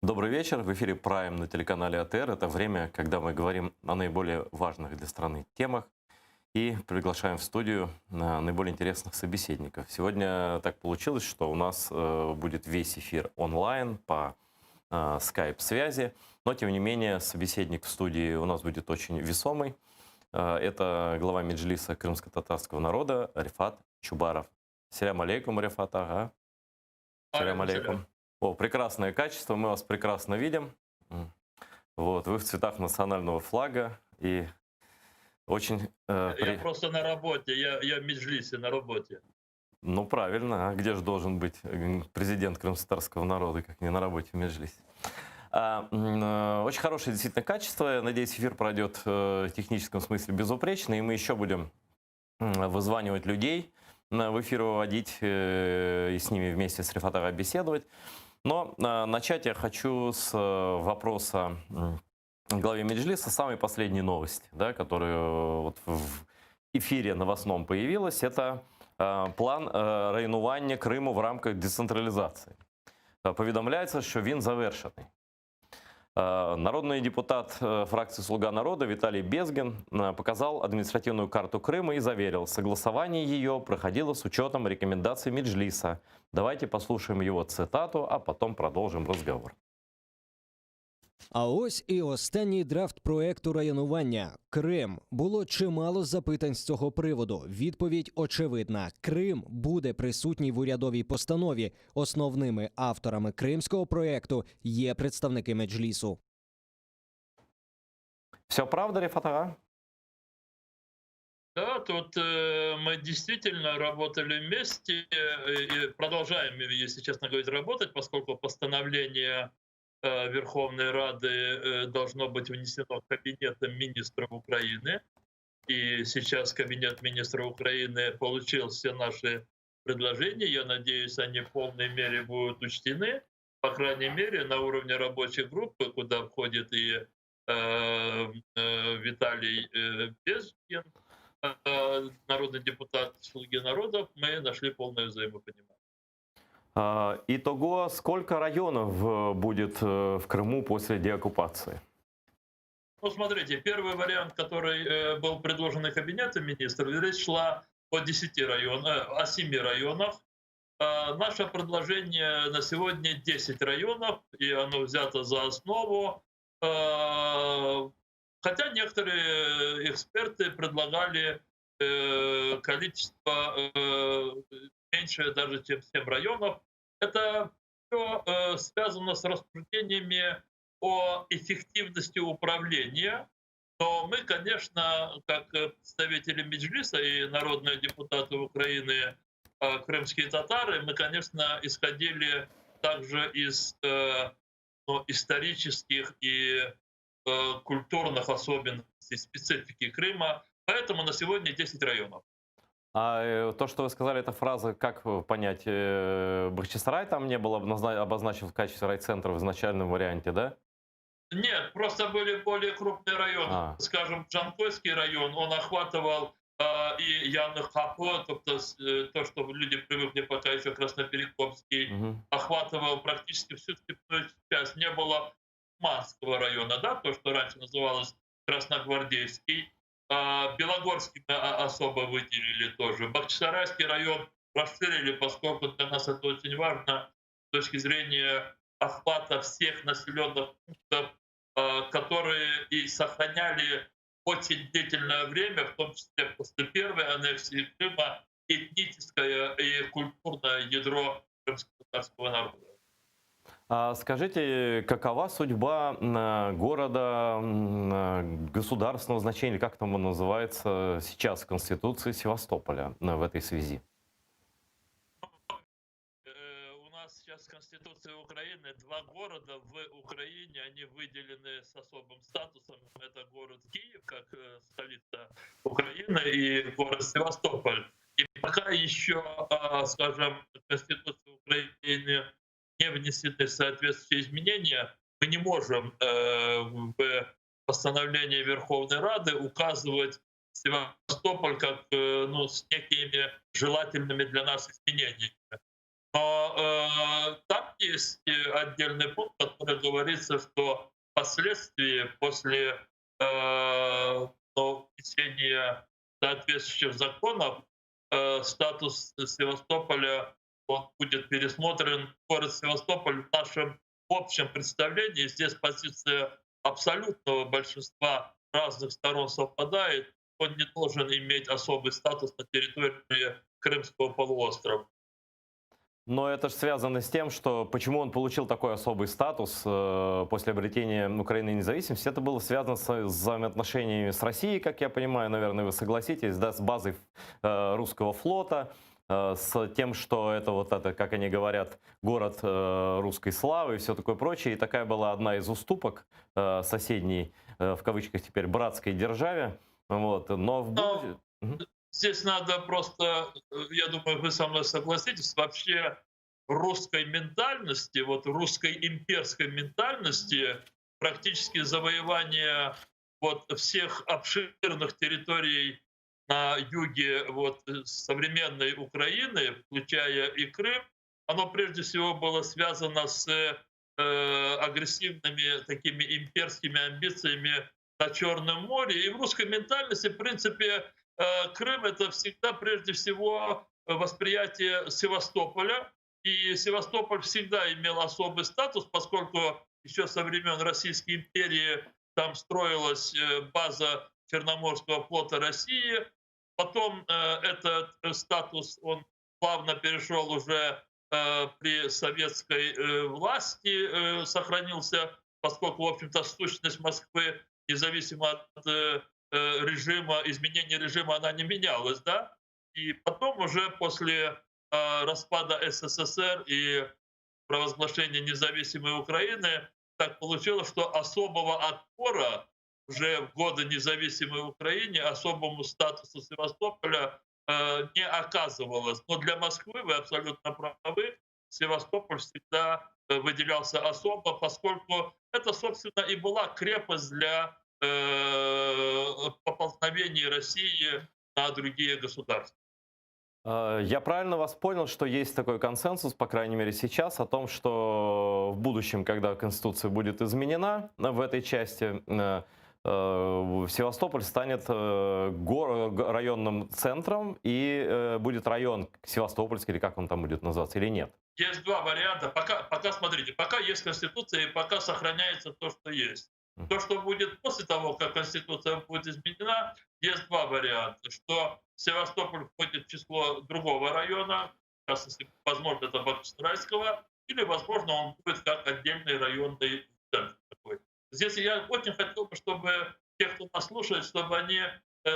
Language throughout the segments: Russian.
Добрый вечер. В эфире Прайм на телеканале АТР. Это время, когда мы говорим о наиболее важных для страны темах и приглашаем в студию наиболее интересных собеседников. Сегодня так получилось, что у нас будет весь эфир онлайн по скайп-связи, но тем не менее собеседник в студии у нас будет очень весомый. Это глава Меджлиса крымско-татарского народа Рифат Чубаров. Салям алейкум, Рифат. Ага. Салям Алейкум алейкум. салям. О, прекрасное качество, мы вас прекрасно видим. Вот, вы в цветах национального флага и очень, Я просто на работе, я в Меджлисе на работе. ну правильно, а где же должен быть президент крымско-татарского народа, как не на работе в Меджлисе? Очень хорошее действительно качество, я надеюсь, эфир пройдет в техническом смысле безупречно, и мы еще будем вызванивать людей, в эфир выводить и с ними вместе с Рифатовой беседовать. Но начать я хочу с вопроса главе Меджлиса, самой последней новости, да, которая вот в эфире новостном появилась, это план районування Криму в рамках децентрализации. Повідомляється, що він завершений. Народный депутат фракции «Слуга народа» Виталий Безгин показал административную карту Крыма и заверил, согласование ее проходило с учетом рекомендаций Меджлиса. Давайте послушаем его цитату, а потом продолжим разговор. А ось і останній драфт проекту районування «Крим». Було чимало запитань з цього приводу. Відповідь очевидна. Крим буде присутній в урядовій постанові. Основними авторами кримського проекту є представники Меджлісу. Все правда, Рифатага? Да, тут мы действительно работали вместе и продолжаем, если честно говорить, работать, поскольку постановление Верховной Рады должно быть внесено Кабинетом министров Украины. И сейчас Кабинет министров Украины получил все наши предложения. Я надеюсь, они в полной мере будут учтены. По крайней мере, на уровне рабочей группы, куда входит и Виталий Безгин, народный депутат «Слуги народов», мы нашли полное взаимопонимание. Итого, сколько районов будет в Крыму после деоккупации? Ну, смотрите, первый вариант, который был предложен Кабинетом министров, речь шла о 10 районах, о 7 районах. Наше предложение на сегодня 10 районов, и оно взято за основу. Хотя некоторые эксперты предлагали количество меньше даже, чем 7 районов. Это все связано с рассуждениями о эффективности управления. Но мы, конечно, как представители Меджлиса и народные депутаты Украины, крымские татары, мы, конечно, исходили также из исторических и культурных особенностей, специфики Крыма. Поэтому на сегодня 10 районов. А то, что вы сказали, эта фраза, как понять, Бахчисарай там не был обозначен в качестве райцентра в изначальном варианте, да? Нет, просто были более крупные районы. Скажем, Джанкойский район, он охватывал и Яны-Хапо, то, что люди привыкли пока еще Красноперекопский, охватывал практически всю степную часть. Не было Манского района, да, то, что раньше называлось Красногвардейский. Белогорский мы особо выделили тоже. Бахчисарайский район расширили, поскольку для нас это очень важно с точки зрения охвата всех населенных пунктов, которые и сохраняли очень длительное время, в том числе после первой аннексии Крыма, этническое и культурное ядро крымско-татарского народа. Скажите, какова судьба города государственного значения, как там он называется сейчас в Конституции Севастополя в этой связи? У нас сейчас в Конституции Украины 2 города в Украине, они выделены с особым статусом. Это город Киев, как столица Украины, и город Севастополь. И пока еще, скажем, в Конституции Украины не внесены соответствующие изменения, мы не можем в постановлении Верховной Рады указывать Севастополь как с некими желательными для нас изменениями. Но там есть отдельный пункт, который говорится, что впоследствии после внесения соответствующих законов статус Севастополя он будет пересмотрен. Город Севастополь в нашем общем представлении, здесь позиция абсолютного большинства разных сторон совпадает, он не должен иметь особый статус на территории Крымского полуострова. Но это же связано с тем, что почему он получил такой особый статус после обретения Украины независимости. Это было связано с взаимоотношениями с Россией, как я понимаю, наверное, вы согласитесь, да, с базой русского флота, с тем, что это вот это, как они говорят, город русской славы и все такое прочее. И такая была одна из уступок соседней, в кавычках теперь, братской державе. Вот. Но в будущем... Здесь надо просто, я думаю, вы со мной согласитесь, вообще русской ментальности, вот русской имперской ментальности, практически завоевание вот всех обширных территорий на юге вот современной Украины, включая и Крым, оно прежде всего было связано с агрессивными такими имперскими амбициями на Черном море. И в русской ментальности, в принципе, Крым — это всегда прежде всего восприятие Севастополя. И Севастополь всегда имел особый статус, поскольку еще со времен Российской империи там строилась база Черноморского флота России. Потом этот статус, он плавно перешел уже при советской власти, сохранился, поскольку, в общем-то, сущность Москвы, независимо от режима, изменения режима, она не менялась, да? И потом уже после распада СССР и провозглашения независимой Украины так получилось, что особого отпора уже в годы независимой Украины особому статусу Севастополя не оказывалось. Но для Москвы, вы абсолютно правы, Севастополь всегда выделялся особо, поскольку это, собственно, и была крепость для поползновений России на другие государства. Я правильно вас понял, что есть такой консенсус, по крайней мере сейчас, о том, что в будущем, когда Конституция будет изменена в этой части, Севастополь станет районным центром и будет район Севастопольский, или как он там будет называться, или нет? Есть два варианта. Пока смотрите, пока есть Конституция и пока сохраняется то, что есть. То, что будет после того, как Конституция будет изменена, есть два варианта. Что Севастополь входит в число другого района, в частности, возможно, это Бахчисарайского, или, возможно, он будет как отдельный районный центр такой. Здесь я очень хотел бы, чтобы те, кто нас слушает, чтобы они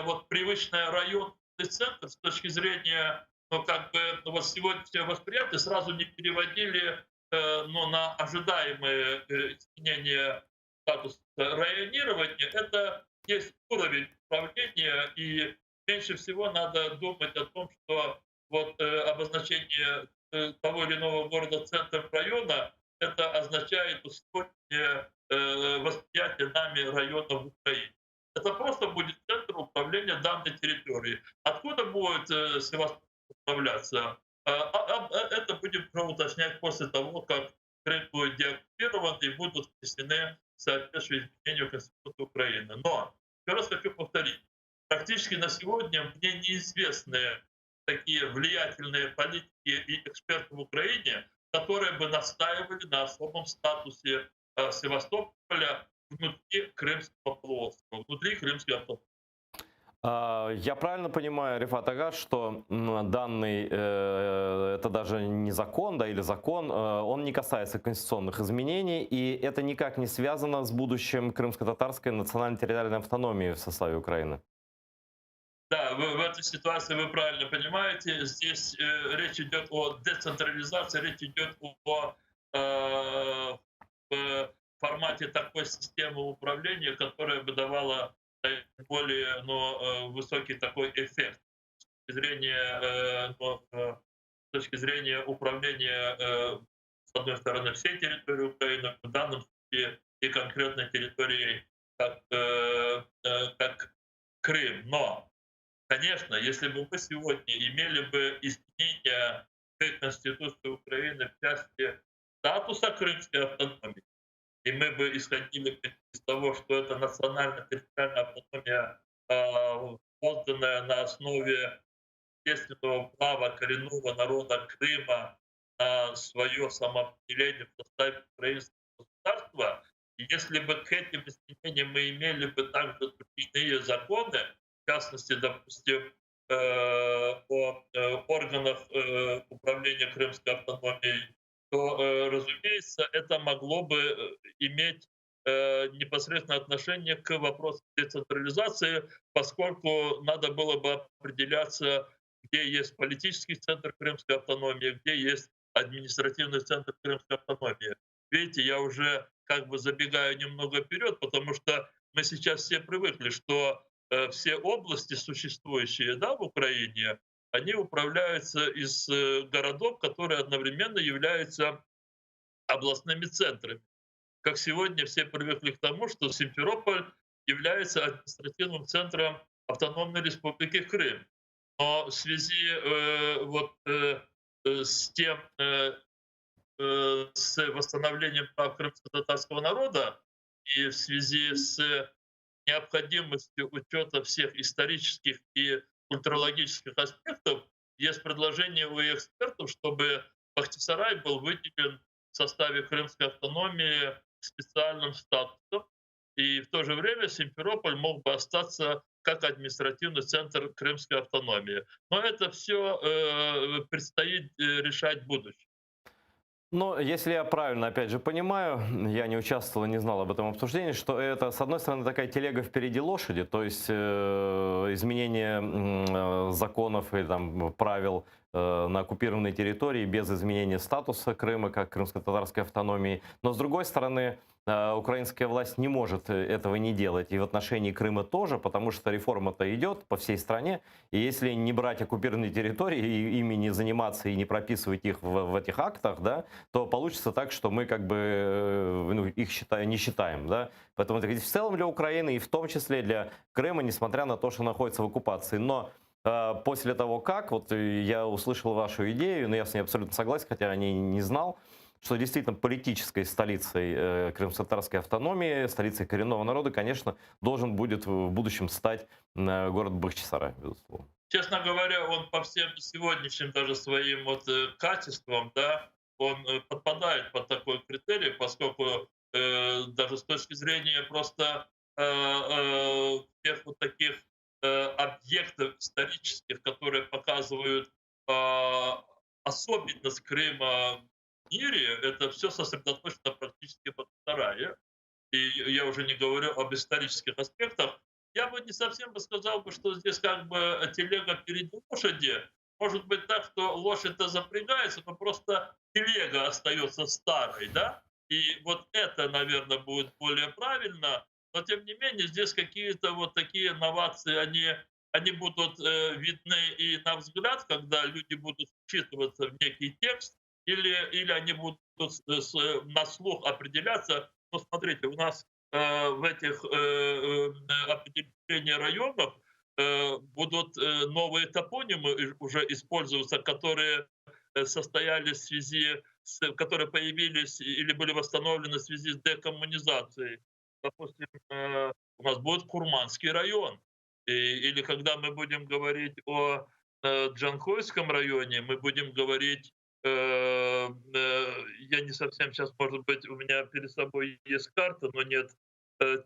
вот привычный районный центр с точки зрения, ну, как бы, ну, вот сегодняшнего восприятия сразу не переводили ну, на ожидаемые изменения статус районирования. Это есть уровень управления, и меньше всего надо думать о том, что вот обозначение того или иного города центром района это означает устойчивое восприятие нами района в Украине. Это просто будет центр управления данной территорией. Откуда будет Севастополь управляться? Это будем уточнять после того, как Крым будет деоккупирован и будут внесены соответствующие изменения в Конституцию Украины. Но, еще раз хочу повторить, практически на сегодня мне неизвестны такие влиятельные политики и эксперты в Украине, которые бы настаивали на особом статусе Севастополя внутри Крымского полуострова, внутри Крымского полуострова. Я правильно понимаю, Рифат Ага, что данный, это даже не закон, да, или закон, он не касается конституционных изменений, и это никак не связано с будущим крымско-татарской национально-территориальной автономии в составе Украины? Да, в этой ситуации вы правильно понимаете. Здесь речь идет о децентрализации, речь идет о формате такой системы управления, которая бы давала более высокий такой эффект с точки зрения управления, с одной стороны, всей территорией Украины, в данном случае и конкретной территорией, как Крым. Но, конечно, если бы мы сегодня имели бы изменения Конституции Украины в части статуса крымской автономии, и мы бы исходили из того, что это национальная территориальная автономия, созданная на основе естественного права коренного народа Крыма на свое самоопределение в составе украинского государства. И если бы к этим изменениям мы имели бы также иные законы, в частности, допустим, о органах управления крымской автономией, то, разумеется, это могло бы иметь непосредственное отношение к вопросу децентрализации, поскольку надо было бы определяться, где есть политический центр крымской автономии, где есть административный центр крымской автономии. Видите, я уже как бы забегаю немного вперед, потому что мы сейчас все привыкли, что все области, существующие, да, в Украине, они управляются из городов, которые одновременно являются областными центрами. Как сегодня все привыкли к тому, что Симферополь является административным центром автономной республики Крым. Но в связи с тем, с восстановлением прав крымско-татарского народа и в связи с необходимостью учета всех исторических и культурологических аспектов, есть предложение у экспертов, чтобы Бахчисарай был выделен в составе крымской автономии специальным статусом, и в то же время Симферополь мог бы остаться как административный центр крымской автономии. Но это все предстоит решать в будущем. Но если я правильно, опять же, понимаю, я не участвовал, не знал об этом обсуждении, что это, с одной стороны, такая телега впереди лошади, то есть изменение законов и там, правил на оккупированной территории без изменения статуса Крыма как крымско-татарской автономии. Но с другой стороны, украинская власть не может этого не делать. И в отношении Крыма тоже, потому что реформа-то идет по всей стране. И если не брать оккупированные территории, и ими не заниматься и не прописывать их в этих актах, да, то получится так, что мы как бы их не считаем. Да? Поэтому это в целом для Украины и в том числе для Крыма, несмотря на то, что находится в оккупации. Но после того, как, вот я услышал вашу идею, но я с ней абсолютно согласен, хотя о ней не знал, что действительно политической столицей крымско-татарской автономии, столицей коренного народа, конечно, должен будет в будущем стать город Бахчисарай, безусловно. Честно говоря, он по всем сегодняшним даже своим качествам, да, он подпадает под такой критерий, поскольку даже с точки зрения просто тех вот таких объектов исторических, которые показывают особенность Крыма в мире, это все сосредоточено практически в Бахчисарае. И я уже не говорю об исторических аспектах. Я бы не совсем бы сказал, что здесь как бы телега впереди лошади. Может быть так, что лошадь-то запрягается, но просто телега остается старой, да? И вот это, наверное, будет более правильно. Но тем не менее, здесь какие-то вот такие новации, они будут видны и на взгляд, когда люди будут вчитываться в некий текст, или они будут на слух определяться. Ну, смотрите, у нас в этих определениях районов будут новые топонимы уже использоваться, которые состояли в связи которые появились или были восстановлены в связи с декоммунизацией. Допустим, у нас будет Курманский район. Или когда мы будем говорить о Джанкойском районе, мы будем говорить, я не совсем сейчас, может быть, у меня перед собой есть карта, но нет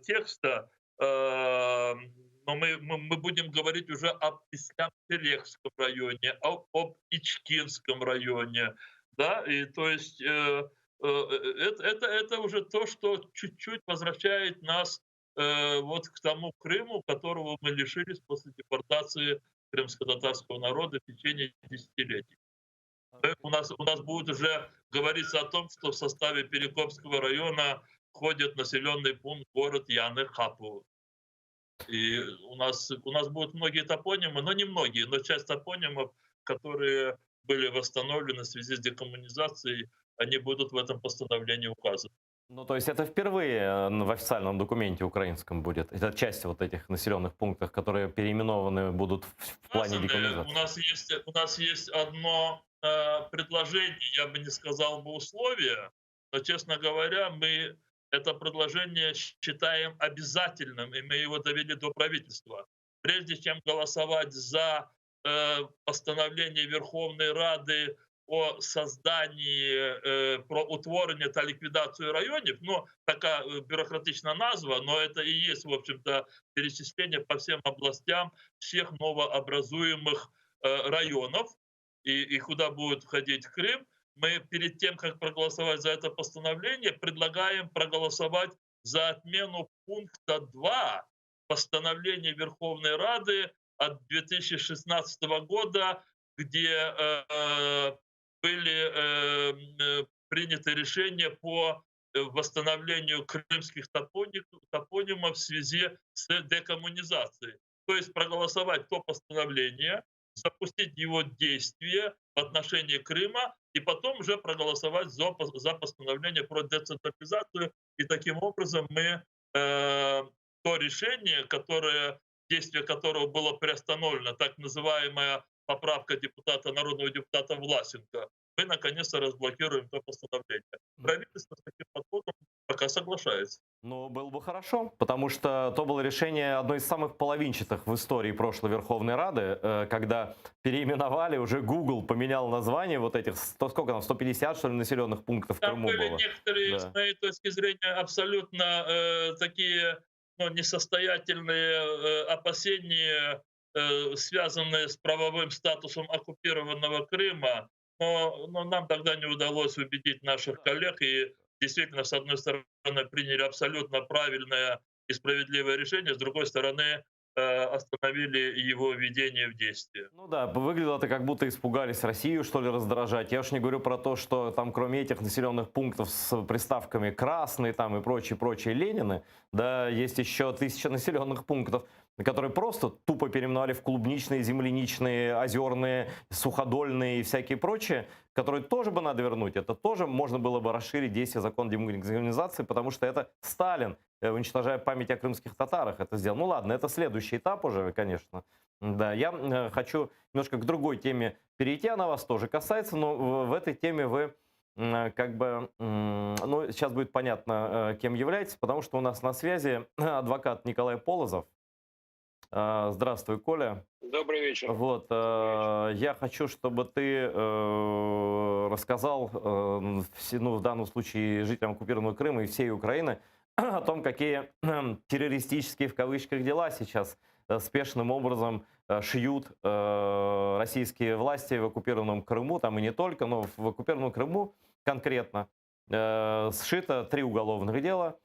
текста, но мы будем говорить уже об Ислам-Терехском районе, об Ичкинском районе. Да? И то есть это уже то, что чуть-чуть возвращает нас вот к тому Крыму, которого мы лишились после депортации крымско-татарского народа в течение десятилетий. У нас будет уже говориться о том, что в составе Перекопского района входит населенный пункт город Яны-Хапу. И у нас будут многие топонимы, но не многие, но часть топонимов, которые были восстановлены в связи с декоммунизацией, они будут в этом постановлении указаны. Ну, то есть это впервые в официальном документе украинском будет? Это часть вот этих населенных пунктов, которые переименованы будут в плане декоммунизации? У нас есть одно предложение, я бы не сказал бы условия, но, честно говоря, мы это предложение считаем обязательным, и мы его довели до правительства. Прежде чем голосовать за постановление Верховной Рады о создании, про утворення та ликвидацию районов, ну, такая бюрократичная назва, но это и есть, в общем-то, перечисление по всем областям всех новообразуемых районов, и куда будет входить Крым. Мы перед тем, как проголосовать за это постановление, предлагаем проголосовать за отмену пункта 2 постановления Верховной Рады от 2016 года, где были приняты решения по восстановлению крымских топонимов в связи с декоммунизацией. То есть проголосовать то постановление, запустить его действие в отношении Крыма и потом уже проголосовать за постановление про децентрализацию. И таким образом мы то решение, действие которого было приостановлено, так называемая поправка народного депутата Власенко, мы наконец-то разблокируем то постановление. Правительство с таким подходом пока соглашается. Ну, было бы хорошо, потому что то было решение одно из самых половинчатых в истории прошлой Верховной Рады, когда переименовали, уже Google поменял название вот этих, сколько там, 150, что ли, населенных пунктов в Там Крыму были было. некоторые, Да. с моей точки зрения, абсолютно такие несостоятельные опасения, связанные с правовым статусом оккупированного Крыма, но нам тогда не удалось убедить наших коллег, и действительно, с одной стороны, приняли абсолютно правильное и справедливое решение, с другой стороны, остановили его введение в действие. Ну да, выглядело это, как будто испугались Россию, что ли, раздражать. Я уж не говорю про то, что там кроме этих населенных пунктов с приставками «красный» там и прочие Ленины, да, есть еще 1000 населенных пунктов, которые просто тупо переименовали в клубничные, земляничные, озерные, суходольные и всякие прочие, которые тоже бы надо вернуть. Это тоже можно было бы расширить действие закона демократизации, потому что это Сталин, уничтожая память о крымских татарах, это сделал. Ну ладно, это следующий этап уже, конечно. Да, я хочу немножко к другой теме перейти, она вас тоже касается, но в этой теме вы как бы, ну, сейчас будет понятно, кем являетесь, потому что у нас на связи адвокат Николай Полозов. Здравствуй, Коля. Добрый вечер. Вот, я хочу, чтобы ты рассказал, ну, в данном случае жителям оккупированного Крыма и всей Украины, о том, какие террористические в кавычках дела сейчас спешным образом шьют российские власти в оккупированном Крыму, там и не только, но в оккупированном Крыму конкретно сшито 3 уголовных дела.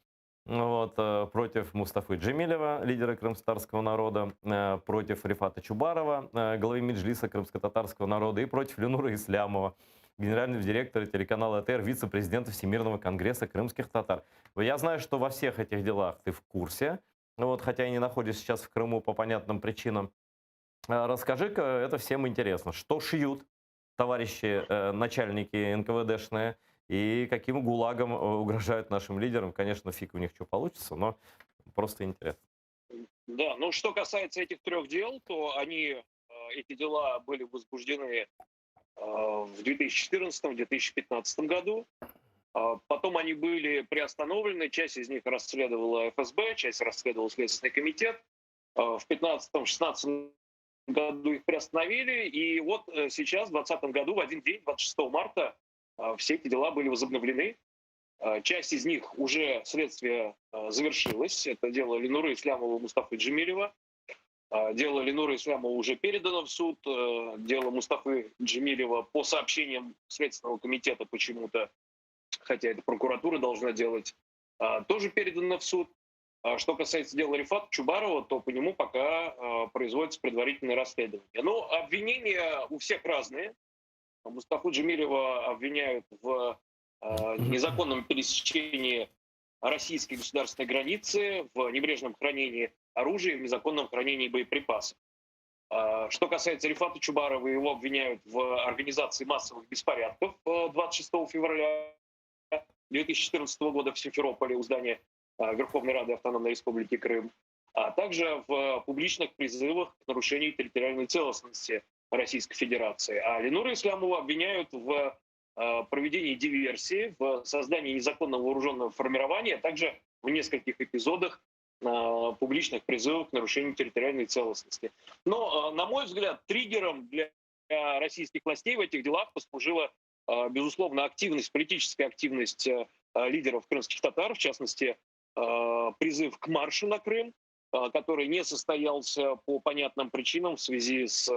Вот, против Мустафы Джемилева, лидера крымско-татарского народа, против Рифата Чубарова, главы Меджлиса крымско-татарского народа, и против Ленура Ислямова, генерального директора телеканала АТР, вице-президента Всемирного конгресса крымских татар. Я знаю, что во всех этих делах ты в курсе, вот, хотя и не находишься сейчас в Крыму по понятным причинам. Расскажи-ка, это всем интересно, что шьют товарищи начальники НКВДшные, и каким гулагом угрожают нашим лидерам. Конечно, фиг у них что получится, но просто интересно. Да, ну что касается этих 3 дел, то эти дела были возбуждены в 2014-2015 году. Потом они были приостановлены, часть из них расследовала ФСБ, часть расследовал Следственный комитет. В 2015-2016 году их приостановили, и вот сейчас, в 2020 году, в один день, 26 марта, все эти дела были возобновлены. Часть из них уже следствие завершилось. Это дело Ленура Ислямова и Мустафы Джемилева. Дело Ленура Ислямова уже передано в суд. Дело Мустафы Джемилева по сообщениям Следственного комитета почему-то, хотя это прокуратура должна делать, тоже передано в суд. Что касается дела Рифата Чубарова, то по нему пока производится предварительное расследование. Но обвинения у всех разные. Мустафу Джемилева обвиняют в незаконном пересечении российской государственной границы, в небрежном хранении оружия, в незаконном хранении боеприпасов. Что касается Рифата Чубарова, его обвиняют в организации массовых беспорядков 26 февраля 2014 года в Симферополе у здания Верховной Рады Автономной Республики Крым, а также в публичных призывах к нарушению территориальной целостности Российской Федерации. А Ленуру Исламову обвиняют в проведении диверсии, в создании незаконного вооруженного формирования, а также в нескольких эпизодах публичных призывов к нарушению территориальной целостности. Но, на мой взгляд, триггером для российских властей в этих делах послужила, безусловно, политическая активность лидеров крымских татар, в частности, призыв к маршу на Крым, который не состоялся по понятным причинам в связи с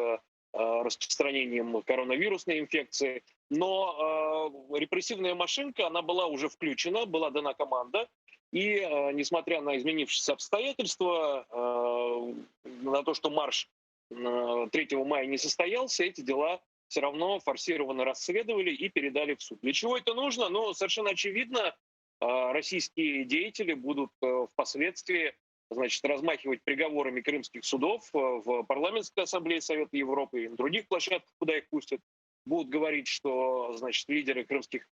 распространением коронавирусной инфекции. Но репрессивная машинка, она была уже включена, была дана команда. И, несмотря на изменившиеся обстоятельства, на то, что марш 3 мая не состоялся, эти дела все равно форсированно расследовали и передали в суд. Для чего это нужно? Ну, совершенно очевидно, российские деятели будут впоследствии, значит, размахивать приговорами крымских судов в парламентской ассамблее Совета Европы и на других площадках, куда их пустят. Будут говорить, что, значит, лидеры крымских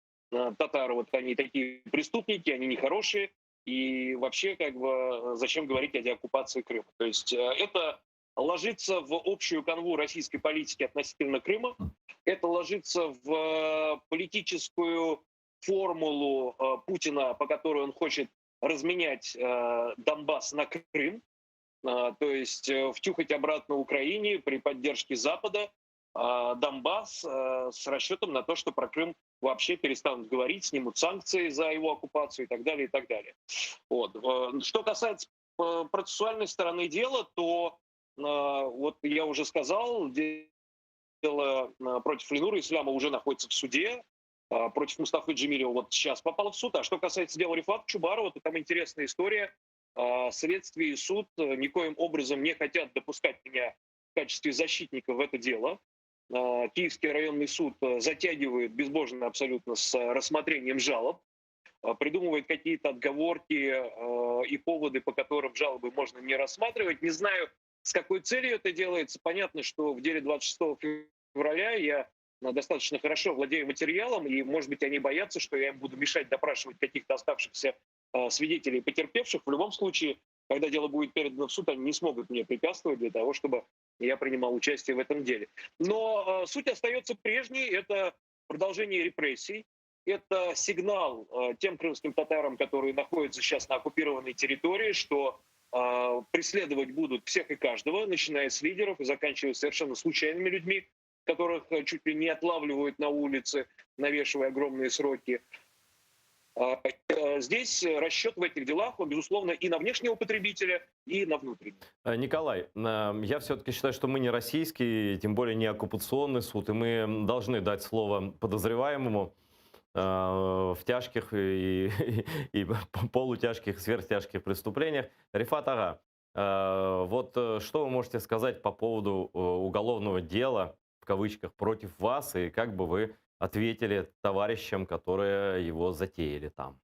татар, вот они такие преступники, они нехорошие, и вообще, как бы, зачем говорить о деоккупации Крыма? То есть это ложится в общую канву российской политики относительно Крыма, это ложится в политическую формулу Путина, по которой он хочет разменять Донбасс на Крым, то есть втюхать обратно Украине при поддержке Запада Донбасс с расчетом на то, что про Крым вообще перестанут говорить, снимут санкции за его оккупацию и так далее, и так далее. Вот. Что касается процессуальной стороны дела, то вот я уже сказал, дело против Ленуры Исламова уже находится в суде, против Мустафы Джемилева вот сейчас попал в суд. А что касается дела Рифата Чубарова, то там интересная история. Следствие и суд никоим образом не хотят допускать меня в качестве защитника в это дело. Киевский районный суд затягивает безбожно абсолютно с рассмотрением жалоб, придумывает какие-то отговорки и поводы, по которым жалобы можно не рассматривать. Не знаю, с какой целью это делается. Понятно, что в деле 26 февраля я достаточно хорошо владею материалом, и, может быть, они боятся, что я им буду мешать допрашивать каких-то оставшихся свидетелей и потерпевших. В любом случае, когда дело будет передано в суд, они не смогут мне препятствовать для того, чтобы я принимал участие в этом деле. Но суть остается прежней. Это продолжение репрессий. Это сигнал тем крымским татарам, которые находятся сейчас на оккупированной территории, что преследовать будут всех и каждого, начиная с лидеров и заканчивая совершенно случайными людьми, которых чуть ли не отлавливают на улице, навешивая огромные сроки. Здесь расчет в этих делах, он, безусловно, и на внешнего потребителя, и на внутреннего. Николай, я все-таки считаю, что мы не российский, тем более не оккупационный суд, и мы должны дать слово подозреваемому в тяжких и полутяжких, сверхтяжких преступлениях. Рифат Ага, вот что вы можете сказать по поводу уголовного дела, в кавычках, против вас, и как бы вы ответили товарищам, которые его затеяли там?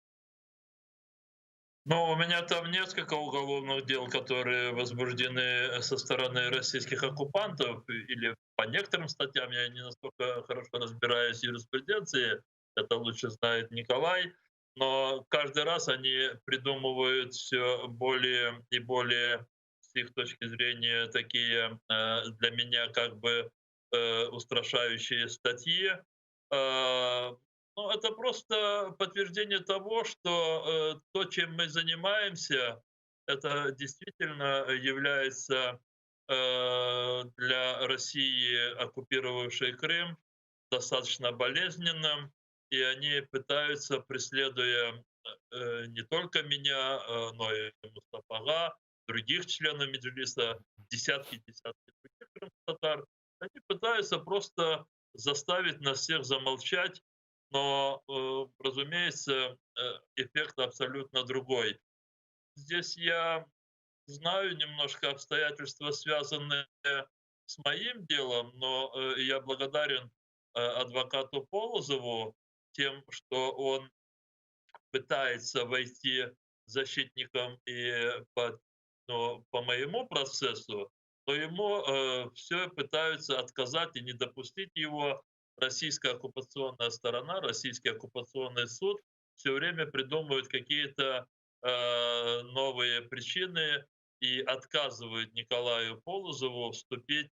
Ну, у меня там несколько уголовных дел, которые возбуждены со стороны российских оккупантов, или по некоторым статьям, я не настолько хорошо разбираюсь в юриспруденции, это лучше знает Николай, но каждый раз они придумывают все более и более, с их точки зрения, такие для меня как бы устрашающие статьи. Ну, это просто подтверждение того, что то, чем мы занимаемся, это действительно является для России, оккупировавшей Крым, достаточно болезненным. И они пытаются, преследуя не только меня, но и Мустафа Ага, других членов Меджлиса, десятки других крымских татар, они пытаются просто заставить нас всех замолчать, но, разумеется, эффект абсолютно другой. Здесь я знаю немножко обстоятельства, связанные с моим делом, но я благодарен адвокату Полозову тем, что он пытается войти защитником и по моему процессу, но ему все пытаются отказать и не допустить его. Российская оккупационная сторона, российский оккупационный суд все время придумывают какие-то новые причины и отказывают Николаю Полозову вступить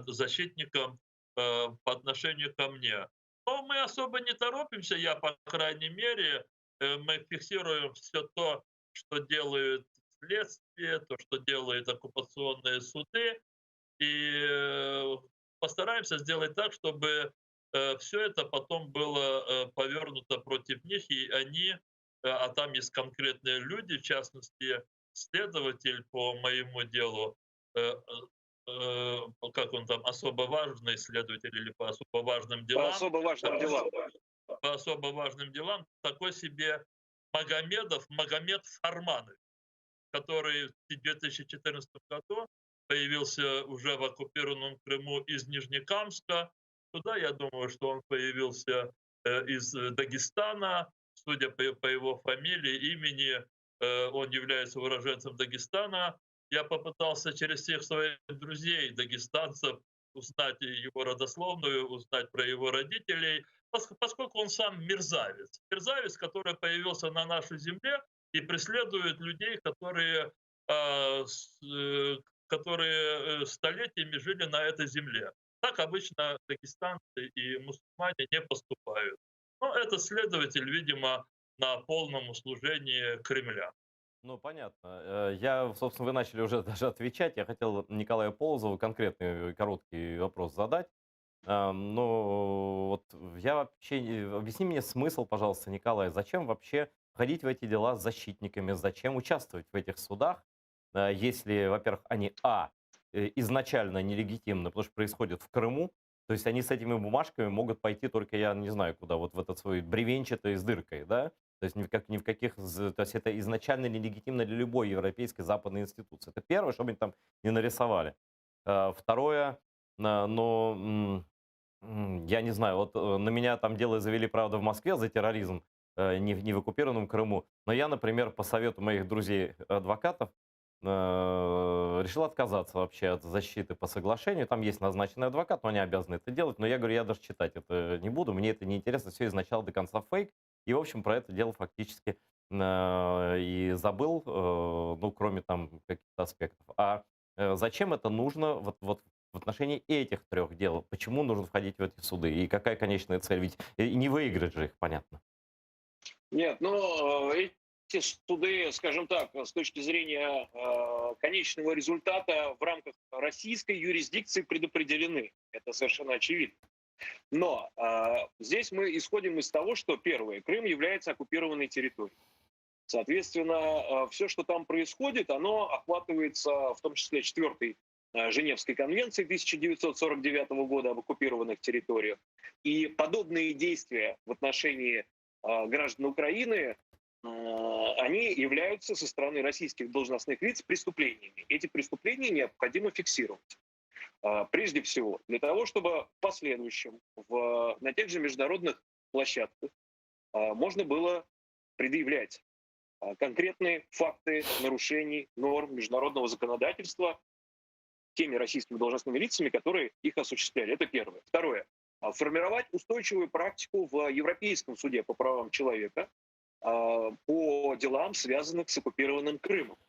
защитникам по отношению ко мне. Но мы особо не торопимся, я, по крайней мере, мы фиксируем все то, что делают следствие, то, что делают оккупационные суды, и постараемся сделать так, чтобы все это потом было повернуто против них, и они, а там есть конкретные люди, в частности, следователь по моему делу, как он там, особо важный следователь или по особо важным По делам, особо важным делам. по особо важным делам, такой себе Магомед Фарманович, который в 2014 году появился уже в оккупированном Крыму из Нижнекамска. Туда, я думаю, что он появился из Дагестана. Судя по его фамилии, имени, он является уроженцем Дагестана. Я попытался через всех своих друзей, дагестанцев, узнать его родословную, узнать про его родителей, поскольку он сам мерзавец. Мерзавец, который появился на нашей земле и преследует людей, которые столетиями жили на этой земле. Так обычно дагестанцы и мусульмане не поступают. Но этот следователь, видимо, на полном услужении Кремля. Ну, понятно. Я, собственно, вы начали уже даже отвечать. Я хотел Николаю Полозову конкретный короткий вопрос задать. Но вот я вообще... Объясни мне смысл, пожалуйста, Николай, зачем вообще входить в эти дела с защитниками, зачем участвовать в этих судах, если, во-первых, они, изначально нелегитимны, потому что происходит в Крыму, то есть они с этими бумажками могут пойти только, я не знаю куда, вот в этот свой бревенчатый с дыркой, да? То есть ни в каких... То есть это изначально нелегитимно для любой европейской западной институции. Это первое, чтобы они там не нарисовали. Второе, я не знаю, вот на меня там дело завели, правда, в Москве за терроризм, не в оккупированном Крыму. Но я, например, по совету моих друзей-адвокатов, решил отказаться вообще от защиты по соглашению. Там есть назначенный адвокат, но они обязаны это делать. Но я говорю, я даже читать это не буду, мне это не интересно, все из начала до конца фейк. И, в общем, про это дело фактически и забыл, ну, кроме там каких-то аспектов. Зачем это нужно вот в отношении этих трех дел? Почему нужно входить в эти суды? И какая конечная цель? Ведь и не выиграть же их, понятно. Нет, ну, эти суды, скажем так, с точки зрения конечного результата в рамках российской юрисдикции предопределены. Это совершенно очевидно. Но здесь мы исходим из того, что, первое, Крым является оккупированной территорией. Соответственно, все, что там происходит, оно охватывается в том числе 4-й Женевской конвенции 1949 года об оккупированных территориях. И подобные действия в отношении граждан Украины, они являются со стороны российских должностных лиц преступлениями. Эти преступления необходимо фиксировать. Прежде всего, для того, чтобы в последующем на тех же международных площадках можно было предъявлять конкретные факты нарушений норм международного законодательства теми российскими должностными лицами, которые их осуществляли. Это первое. Второе. Формировать устойчивую практику в Европейском суде по правам человека по делам, связанных с оккупированным Крымом.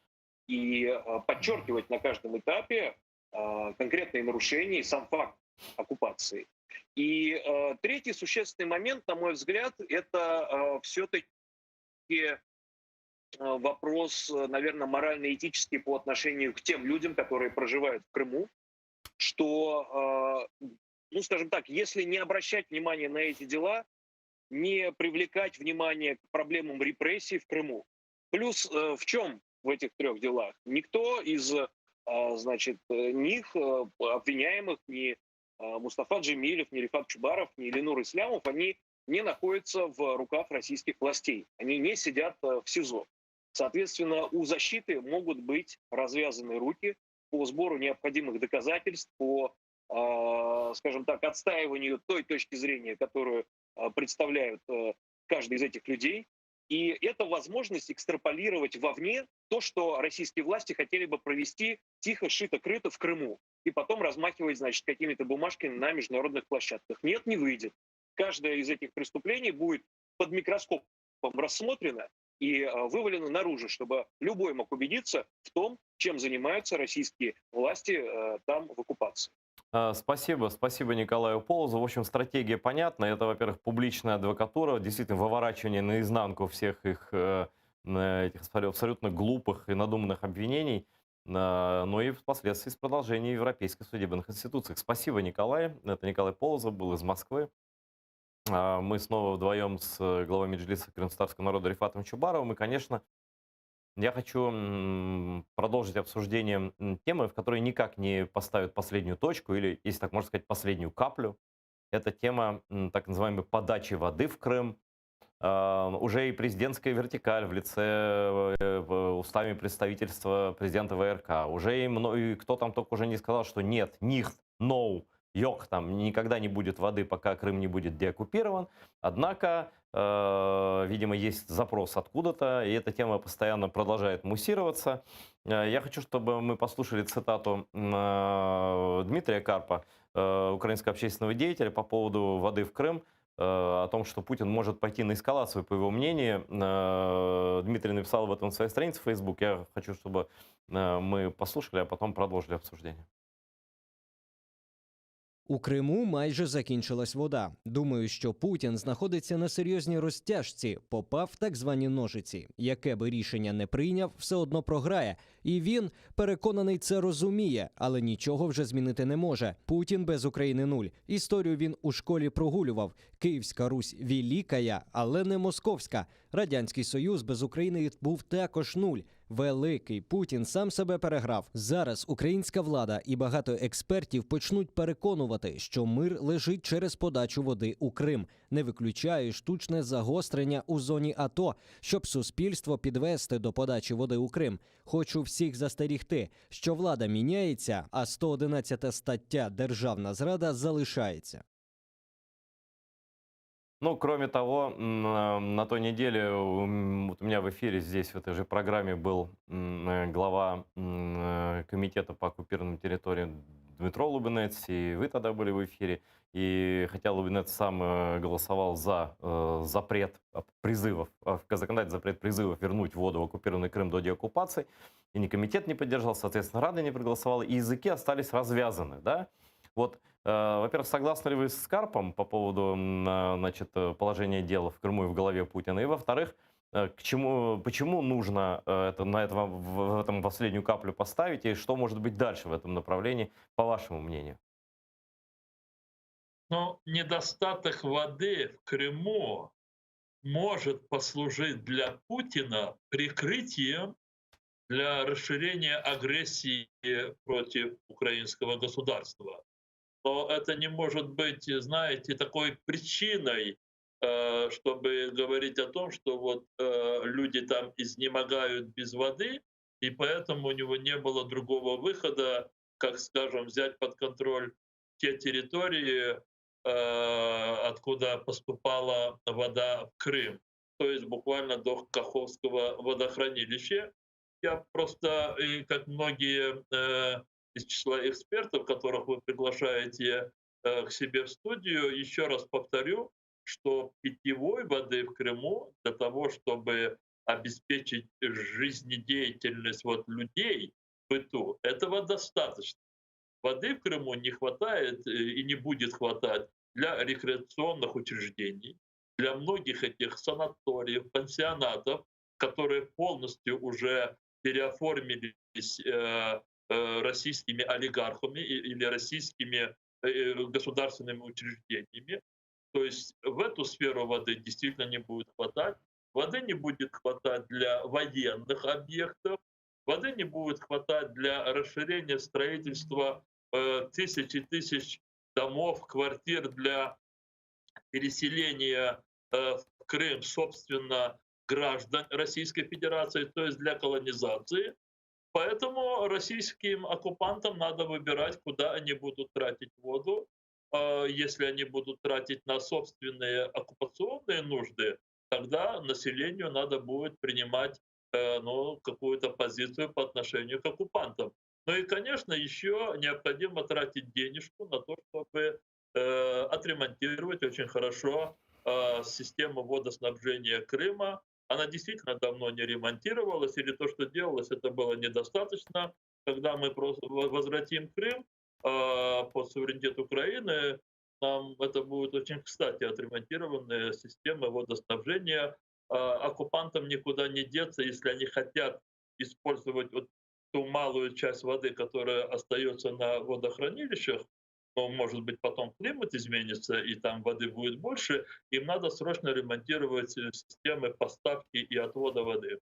И подчеркивать на каждом этапе конкретные нарушения и сам факт оккупации. И третий существенный момент, на мой взгляд, это все-таки вопрос, наверное, морально-этический по отношению к тем людям, которые проживают в Крыму, что, ну, скажем так, если не обращать внимания на эти дела, не привлекать внимание к проблемам репрессий в Крыму. Плюс в чем в этих трех делах? Никто из, значит, них, обвиняемых, ни Мустафа Джемилев, ни Рифат Чубаров, ни Ильнур Ислямов, они не находятся в руках российских властей. Они не сидят в СИЗО. Соответственно, у защиты могут быть развязаны руки по сбору необходимых доказательств, по, скажем так, отстаиванию той точки зрения, которую представляют каждый из этих людей. И это возможность экстраполировать вовне то, что российские власти хотели бы провести тихо, шито-крыто в Крыму. И потом размахивать, значит, какими-то бумажками на международных площадках. Нет, не выйдет. Каждое из этих преступлений будет под микроскопом рассмотрено. и вывалены наружу, чтобы любой мог убедиться в том, чем занимаются российские власти там в оккупации. Спасибо, спасибо Николаю Полозу. В общем, стратегия понятна. Это, во-первых, публичная адвокатура, действительно выворачивание наизнанку всех их этих абсолютно глупых и надуманных обвинений, но и впоследствии с продолжением европейских судебных институций. Спасибо, Николай. Это Николай Полозов был из Москвы. Мы снова вдвоем с главой Меджлиса крымстарского народа Рифатом Чубаровым. И, конечно, я хочу продолжить обсуждение темы, в которой никак не поставят последнюю точку, или, если так можно сказать, последнюю каплю. Это тема так называемой подачи воды в Крым. Уже и президентская вертикаль в лице устами представительства президента ВРК. Уже и кто там только уже не сказал, что нет, nicht, no, йог, там никогда не будет воды, пока Крым не будет деоккупирован. Однако, видимо, есть запрос откуда-то, и эта тема постоянно продолжает муссироваться. Я хочу, чтобы мы послушали цитату Дмитрия Карпа, украинского общественного деятеля, по поводу воды в Крым, о том, что Путин может пойти на эскалацию, по его мнению. Дмитрий написал об этом на своей странице в Facebook. Я хочу, чтобы мы послушали, а потом продолжили обсуждение. У Криму майже закінчилась вода. Думаю, що Путін знаходиться на серйозній розтяжці, попав в так звані ножиці. Яке би рішення не прийняв, все одно програє. І він, переконаний, це розуміє, але нічого вже змінити не може. Путін без України нуль. Історію він у школі прогулював. Київська Русь великая, але не московська. Радянський Союз без України був також нуль. Великий Путін сам себе переграв. Зараз українська влада і багато експертів почнуть переконувати, що мир лежить через подачу води у Крим. Не виключаю штучне загострення у зоні АТО, щоб суспільство підвести до подачі води у Крим. Хочу всіх застерігти, що влада міняється, а 111 стаття «Державна зрада» залишається. Ну, кроме того, на той неделе вот у меня в эфире здесь, в этой же программе, был глава комитета по оккупированным территориям Дмитро Лубенец, и вы тогда были в эфире. И хотя Лубенец сам голосовал за запрет призывов, законодательный запрет призывов вернуть воду в оккупированный Крым до деоккупации, и ни комитет не поддержал, соответственно, Рада не проголосовала, и языки остались развязаны, да? Вот, во-первых, согласны ли вы с Карпом по поводу, значит, положения дел в Крыму и в голове Путина? И, во-вторых, почему нужно в этом последнюю каплю поставить, и что может быть дальше в этом направлении, по вашему мнению? Но недостаток воды в Крыму может послужить для Путина прикрытием для расширения агрессии против украинского государства. Но это не может быть, знаете, такой причиной, чтобы говорить о том, что вот люди там изнемогают без воды, и поэтому у него не было другого выхода, как, скажем, взять под контроль те территории, откуда поступала вода в Крым, то есть буквально до Каховского водохранилища. Я просто, как многие из числа экспертов, которых вы приглашаете к себе в студию, еще раз повторю, что питьевой воды в Крыму для того, чтобы обеспечить жизнедеятельность вот людей в быту, этого достаточно. Воды в Крыму не хватает и не будет хватать для рекреационных учреждений, для многих этих санаториев, пансионатов, которые полностью уже переоформились российскими олигархами или российскими государственными учреждениями. То есть в эту сферу воды действительно не будет хватать. Воды не будет хватать для военных объектов. Воды не будет хватать для расширения строительства тысяч и тысяч домов, квартир для переселения в Крым, собственно, граждан Российской Федерации, то есть для колонизации. Поэтому российским оккупантам надо выбирать, куда они будут тратить воду. Если они будут тратить на собственные оккупационные нужды, тогда населению надо будет принимать какую-то позицию по отношению к оккупантам. Ну и, конечно, еще необходимо тратить денежку на то, чтобы отремонтировать очень хорошо систему водоснабжения Крыма, она действительно давно не ремонтировалась, или то, что делалось, это было недостаточно. Когда мы просто возвратим Крым под суверенитет Украины, нам это будет очень кстати, отремонтированная система водоснабжения. Оккупантам никуда не деться, если они хотят использовать вот ту малую часть воды, которая остается на водохранилищах, но, может быть, потом климат изменится, и там воды будет больше, им надо срочно ремонтировать системы поставки и отвода воды.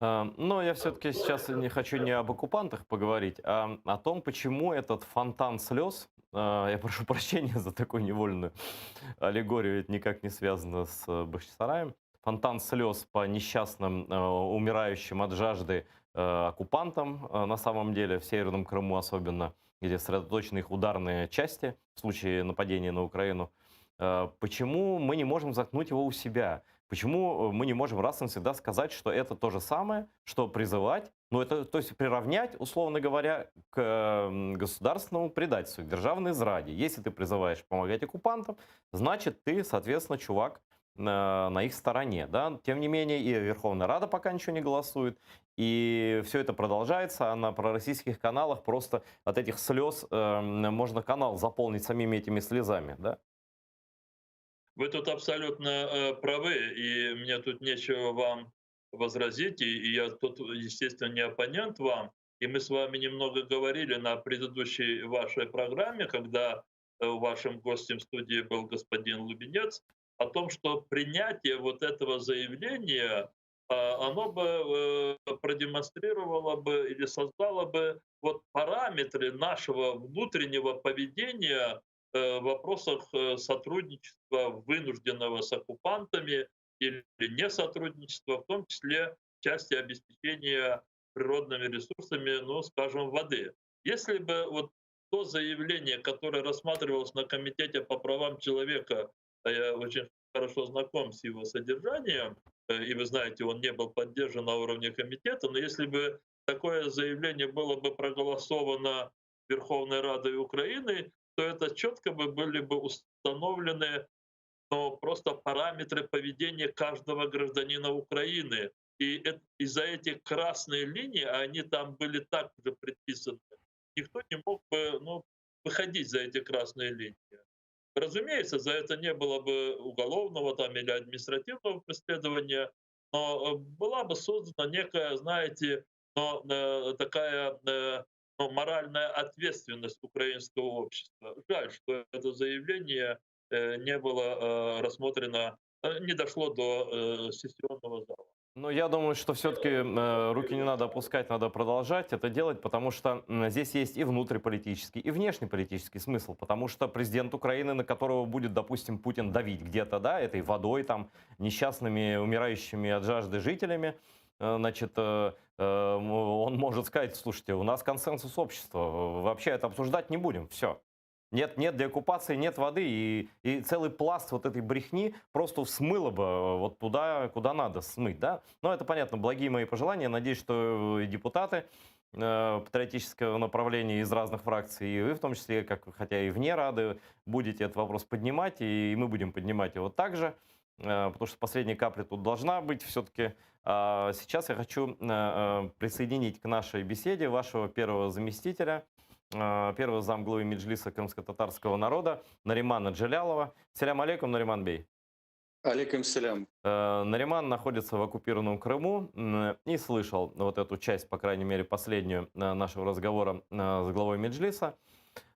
Но я все-таки сейчас не хочу не об оккупантах поговорить, а о том, почему этот фонтан слез, я прошу прощения за такую невольную аллегорию, это никак не связано с Бахчисараем, фонтан слез по несчастным, умирающим от жажды оккупантам, на самом деле, в Северном Крыму особенно, где сосредоточены их ударные части в случае нападения на Украину. Почему мы не можем заткнуть его у себя? Почему мы не можем раз и навсегда сказать, что это то же самое, что призывать, ну это, то есть приравнять, условно говоря, к государственному предательству, к державной зраде. Если ты призываешь помогать оккупантам, значит ты, соответственно, чувак на их стороне. Да? Тем не менее, и Верховная Рада пока ничего не голосует, и все это продолжается, а на пророссийских каналах просто от этих слез можно канал заполнить самими этими слезами. Да? Вы тут абсолютно правы, и мне тут нечего вам возразить, и я тут, естественно, не оппонент вам. И мы с вами немного говорили на предыдущей вашей программе, когда вашим гостем в студии был господин Лубенец, о том, что принятие вот этого заявления, оно бы продемонстрировало бы или создало бы вот параметры нашего внутреннего поведения в вопросах сотрудничества вынужденного с оккупантами или несотрудничества, в том числе в части обеспечения природными ресурсами, ну, скажем, воды. Если бы вот то заявление, которое рассматривалось на Комитете по правам человека, я очень хорошо знаком с его содержанием, и вы знаете, он не был поддержан на уровне комитета, но если бы такое заявление было бы проголосовано Верховной Радой Украины, то это четко бы были бы установлены, но просто параметры поведения каждого гражданина Украины. И из-за этих красные линии, а они там были также предписаны, никто не мог бы выходить за эти красные линии. Разумеется, за это не было бы уголовного там, или административного преследования, но была бы создана некая, знаете, такая моральная ответственность украинского общества. Жаль, что это заявление не было рассмотрено, не дошло до сессионного зала. Ну, я думаю, что все-таки руки не надо опускать, надо продолжать это делать, потому что здесь есть и внутриполитический, и внешнеполитический смысл, потому что президент Украины, на которого будет, допустим, Путин давить где-то, да, этой водой, там, несчастными, умирающими от жажды жителями, значит, он может сказать: слушайте, у нас консенсус общества, вообще это обсуждать не будем, все. Нет деоккупации, нет воды, и целый пласт вот этой брехни просто смыло бы вот туда, куда надо смыть, да? Но это понятно, благие мои пожелания. Надеюсь, что и депутаты патриотического направления из разных фракций, и вы в том числе, хотя и вне Рады, будете этот вопрос поднимать, и мы будем поднимать его также, потому что последняя капля тут должна быть все-таки. Сейчас я хочу присоединить к нашей беседе вашего первого заместителя, первого замглавы Меджлиса крымско-татарского народа Наримана Джелялова. Салям алейкум, Нариман бей. Алейкум салям. Нариман находится в оккупированном Крыму и слышал вот эту часть, по крайней мере, последнюю нашего разговора с главой Меджлиса.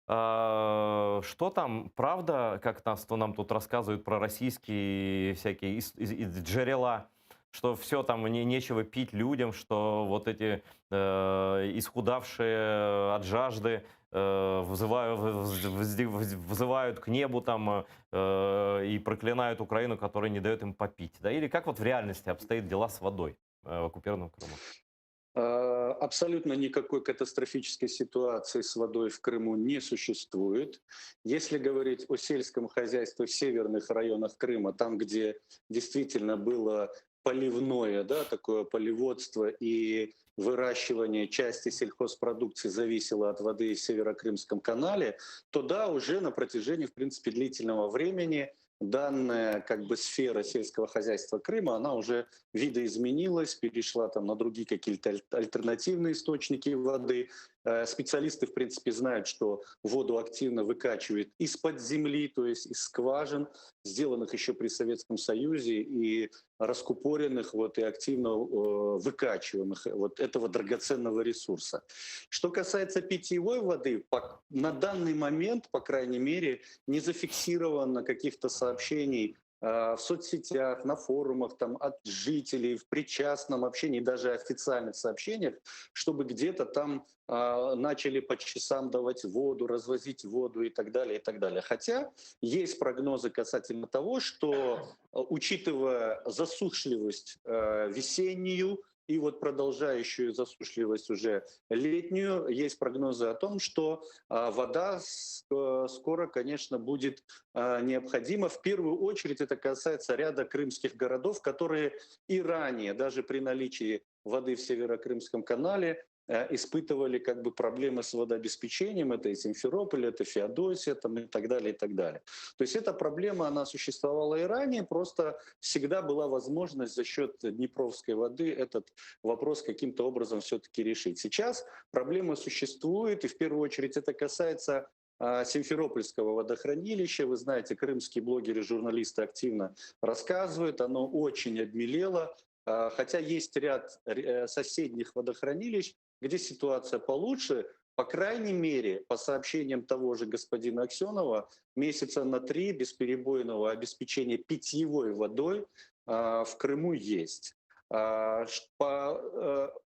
Что там, правда, как нам тут рассказывают про российские всякие джерела, что все там нечего пить людям, что вот эти исхудавшие от жажды вызывают к небу там и проклинают Украину, которая не дает им попить. Да? Или как вот в реальности обстоят дела с водой в оккупированном Крыму? Абсолютно никакой катастрофической ситуации с водой в Крыму не существует. Если говорить о сельском хозяйстве в северных районах Крыма, там, где действительно было поливное, да, такое поливодство и выращивание части сельхозпродукции зависело от воды в Северокрымском канале, то да, уже на протяжении, в принципе, длительного времени данная как бы сфера сельского хозяйства Крыма, она уже видоизменилась, перешла там на другие какие-то альтернативные источники воды. Специалисты, в принципе, знают, что воду активно выкачивают из-под земли, то есть из скважин, сделанных еще при Советском Союзе и раскупоренных вот, и активно выкачиваемых вот этого драгоценного ресурса. Что касается питьевой воды, на данный момент, по крайней мере, не зафиксировано каких-то сообщений в соцсетях, на форумах, там, от жителей, в причастном общении, даже официальных сообщениях, чтобы где-то там начали по часам давать воду, развозить воду и так далее, и так далее. Хотя есть прогнозы касательно того, что, учитывая засушливость весеннюю, и вот продолжающую засушливость уже летнюю, есть прогнозы о том, что вода скоро, конечно, будет необходима. В первую очередь это касается ряда крымских городов, которые и ранее, даже при наличии воды в Северокрымском канале, испытывали как бы проблемы с водообеспечением. Это и Симферополь, это Феодосия там, и так далее, и так далее. То есть эта проблема, она существовала и ранее, просто всегда была возможность за счет Днепровской воды этот вопрос каким-то образом все-таки решить. Сейчас проблема существует, и в первую очередь это касается Симферопольского водохранилища. Вы знаете, крымские блогеры, журналисты активно рассказывают, оно очень обмелело, хотя есть ряд соседних водохранилищ, где ситуация получше. По крайней мере, по сообщениям того же господина Аксенова, месяца на 3 бесперебойного обеспечения питьевой водой в Крыму есть.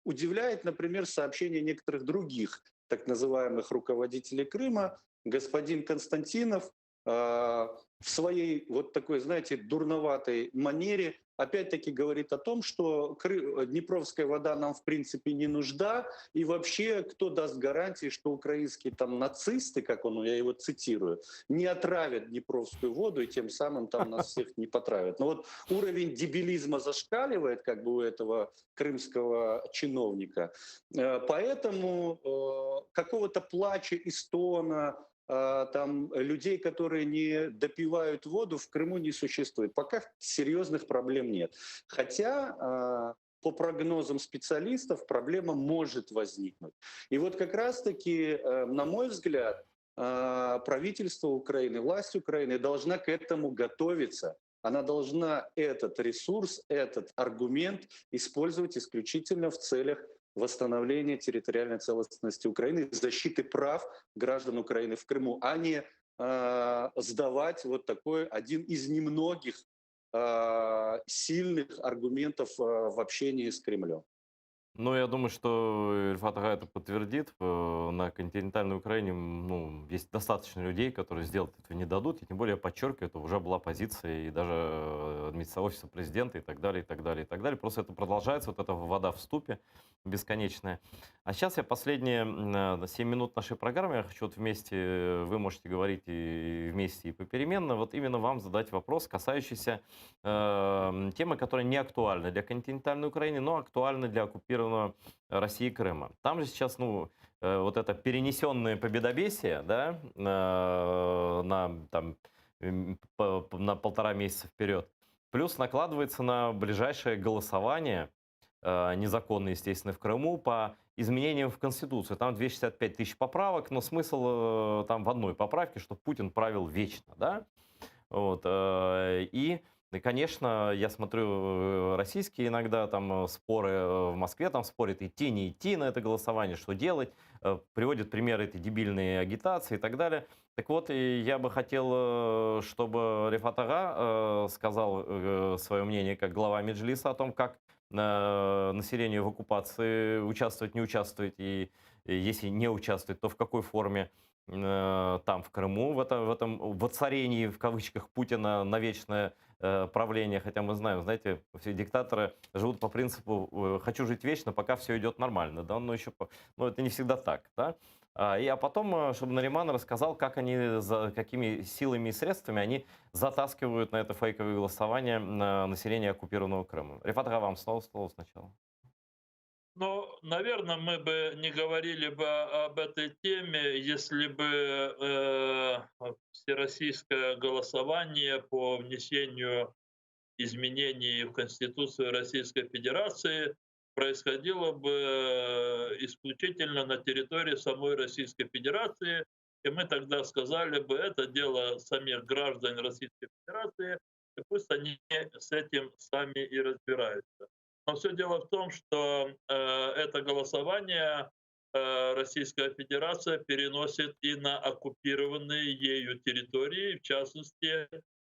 Удивляет, например, сообщение некоторых других так называемых руководителей Крыма. Господин Константинов в своей вот такой, знаете, дурноватой манере опять-таки говорит о том, что Днепровская вода нам в принципе не нужна, и вообще кто даст гарантии, что украинские там нацисты, как он, я его цитирую, не отравят Днепровскую воду и тем самым там нас всех не потравят. Но вот уровень дебилизма зашкаливает как бы у этого крымского чиновника, поэтому какого-то плача и стона, там людей, которые не допивают воду, в Крыму не существует. Пока серьезных проблем нет. Хотя по прогнозам специалистов проблема может возникнуть. И вот как раз-таки, на мой взгляд, правительство Украины, власть Украины должна к этому готовиться. Она должна этот ресурс, этот аргумент использовать исключительно в целях восстановления территориальной целостности Украины, защиты прав граждан Украины в Крыму, а не сдавать вот такой один из немногих сильных аргументов в общении с Кремлем. Ну, я думаю, что Рифат Ага это подтвердит. На континентальной Украине есть достаточно людей, которые сделать этого не дадут. И тем более, я подчеркиваю, это уже была позиция и даже администрации офиса президента и так далее, и так далее, и так далее. Просто это продолжается, вот эта вода в ступе бесконечная. А сейчас я последние 7 минут нашей программы, я хочу вот вместе, вы можете говорить и вместе, и попеременно, вот именно вам задать вопрос, касающийся темы, которая не актуальна для континентальной Украины, но актуальна для оккупированного России Крыма. Там же сейчас, вот это перенесенное победобесие, да, на 1,5 месяца вперед, плюс накладывается на ближайшее голосование, незаконно, естественно, в Крыму, по изменениям в Конституцию. Там 265 тысяч поправок, но смысл там в одной поправке, что Путин правил вечно, да? Вот, и, конечно, я смотрю российские иногда там споры в Москве, там спорят идти, не идти на это голосование, что делать, приводят примеры этой дебильной агитации и так далее. Так вот, и я бы хотел, чтобы Рифат Ага сказал свое мнение как глава Меджлиса о том, как населению в оккупации участвовать, не участвовать, и если не участвовать, то в какой форме там, в Крыму, в этом воцарении, в кавычках, Путина на вечное правление. Хотя мы знаем, знаете, все диктаторы живут по принципу «хочу жить вечно, пока все идет нормально». Да? Но это не всегда так. Да? А потом, чтобы Нариман рассказал, как они, какими силами и средствами они затаскивают на это фейковое голосование население оккупированного Крыма. Рифат Ага, вам снова слово сначала. Ну, наверное, мы бы не говорили бы об этой теме, если бы всероссийское голосование по внесению изменений в Конституцию Российской Федерации происходило бы исключительно на территории самой Российской Федерации. И мы тогда сказали бы, это дело самих граждан Российской Федерации, и пусть они с этим сами и разбираются. Но все дело в том, что это голосование Российская Федерация переносит и на оккупированные ею территории, в частности,